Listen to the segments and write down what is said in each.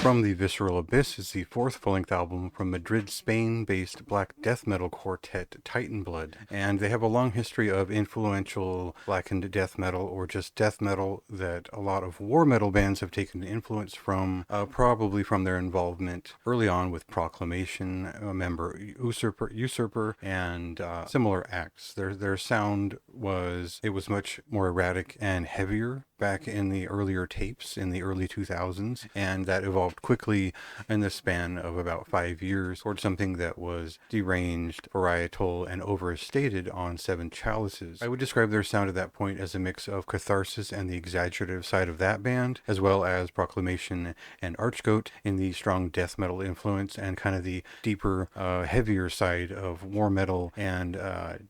From the Visceral Abyss is the fourth full-length album from Madrid, Spain-based black death metal quartet Teitanblood, and they have a long history of influential blackened death metal, or just death metal, that a lot of war metal bands have taken influence from, probably from their involvement early on with Proclamation, member Usurper, and similar acts. Their sound was much more erratic and heavier back in the earlier tapes in the early 2000s, and that evolved quickly in the span of about 5 years towards something that was deranged, varietal, and overstated on Seven Chalices. I would describe their sound at that point as a mix of Catharsis and the exaggerative side of that band, as well as Proclamation and Archgoat in the strong death metal influence and kind of the deeper, heavier side of war metal and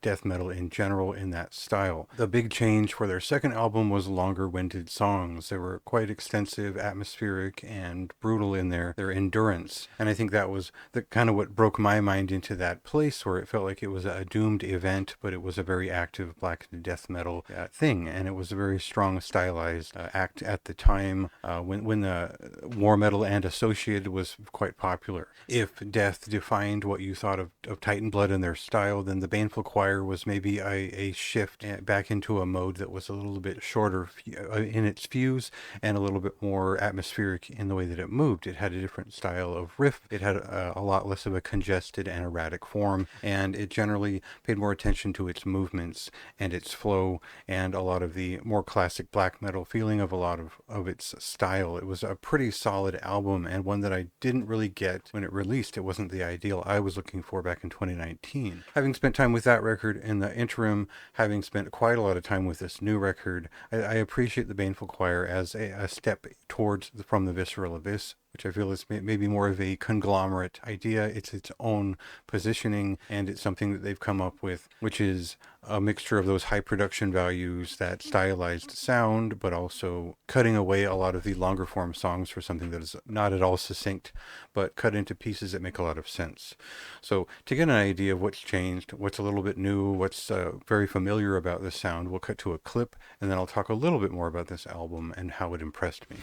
death metal in general in that style. The big change for their second album was longer-winded songs. They were quite extensive, atmospheric, and brutal in their endurance. And I think that was the kind of what broke my mind into that place, where it felt like it was a doomed event, but it was a very active black death metal thing, and it was a very strong stylized act at the time when the war metal and associated was quite popular. If death defined what you thought of Teitanblood and their style, then the Baneful Choir was maybe a shift back into a mode that was a little bit shorter in its fuse and a little bit more atmospheric in the way that it moved. It had a different style of riff. It had a lot less of a congested and erratic form, and it generally paid more attention to its movements and its flow and a lot of the more classic black metal feeling of a lot of its style. It was a pretty solid album, and one that I didn't really get when it released. It wasn't the ideal I was looking for back in 2019. Having spent time with that record in the interim, having spent quite a lot of time with this new record, I appreciate the Baneful Choir as a step towards From the Visceral Abyss, which I feel is maybe more of a conglomerate idea. It's its own positioning, and it's something that they've come up with, which is a mixture of those high production values, that stylized sound, but also cutting away a lot of the longer form songs for something that is not at all succinct, but cut into pieces that make a lot of sense. So to get an idea of what's changed, what's a little bit new, what's very familiar about this sound, we'll cut to a clip, and then I'll talk a little bit more about this album and how it impressed me.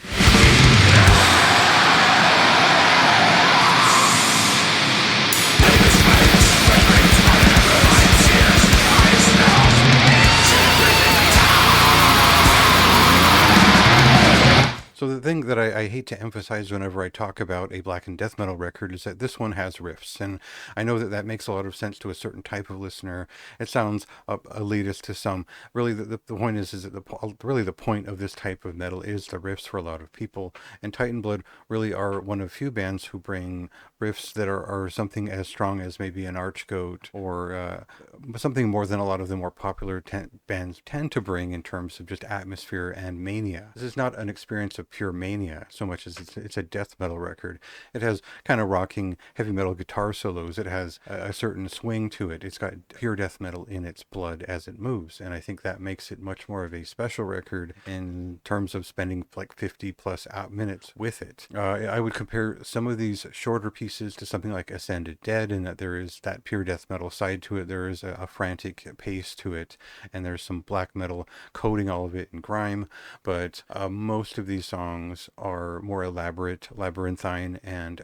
So the thing that I hate to emphasize whenever I talk about a black and death metal record is that this one has riffs, and I know that that makes a lot of sense to a certain type of listener. It sounds elitist to some. Really, the point is that the point of this type of metal is the riffs for a lot of people, and Teitanblood really are one of few bands who bring riffs that are something as strong as maybe an Archgoat or something more than a lot of the more popular bands tend to bring in terms of just atmosphere and mania. This is not an experience of pure mania so much as it's a death metal record. It has kind of rocking heavy metal guitar solos. It has a certain swing to it. It's got pure death metal in its blood as it moves, and I think that makes it much more of a special record in terms of spending like 50 plus minutes with it. I would compare some of these shorter pieces to something like Ascended Dead, in that there is that pure death metal side to it. There is a frantic pace to it, and there's some black metal coating all of it in grime, but most of these songs are more elaborate, labyrinthine, and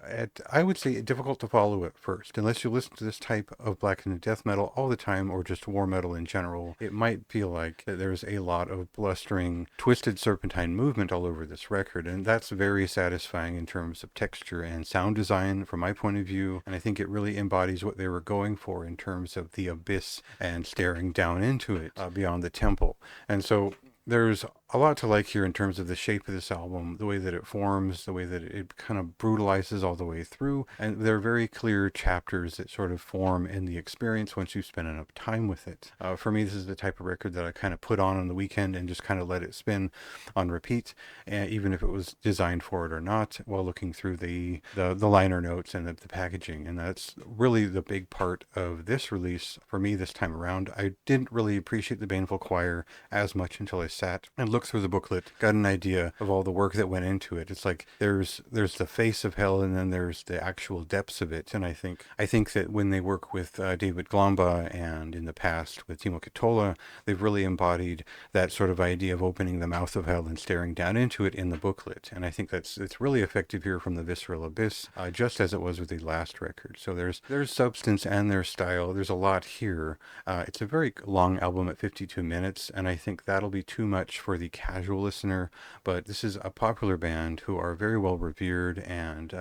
I would say difficult to follow at first. Unless you listen to this type of black and death metal all the time, or just war metal in general, it might feel like that there's a lot of blustering, twisted serpentine movement all over this record, and that's very satisfying in terms of texture and sound design from my point of view, and I think it really embodies what they were going for in terms of the abyss and staring down into it beyond the temple. And so there's a lot to like here in terms of the shape of this album, the way that it forms, the way that it kind of brutalizes all the way through, and there are very clear chapters that sort of form in the experience once you spend enough time with it. For me, this is the type of record that I kind of put on the weekend and just kind of let it spin on repeat, even if it was designed for it or not, while looking through the liner notes and the packaging. And that's really the big part of this release for me this time around. I didn't really appreciate the Baneful Choir as much until I sat and looked look through the booklet, got an idea of all the work that went into it. It's like there's the face of hell, and then there's the actual depths of it. And I think that when they work with David Glomba and in the past with Timo Ketola, they've really embodied that sort of idea of opening the mouth of hell and staring down into it in the booklet. And I think it's really effective here from the Visceral Abyss, just as it was with the last record. So there's substance and there's style. There's a lot here. It's a very long album at 52 minutes, and I think that'll be too much for the casual listener. But this is a popular band who are very well revered and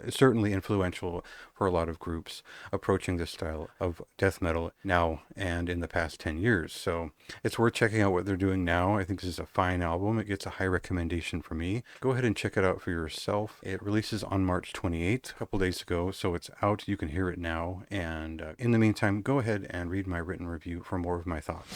certainly influential for a lot of groups approaching this style of death metal now and in the past 10 years. So it's worth checking out what they're doing now. I think this is a fine album. It gets a high recommendation from me. Go ahead and check it out for yourself. It releases on March 28th, a couple days ago, so it's out. You can hear it now. And in the meantime, go ahead and read my written review for more of my thoughts.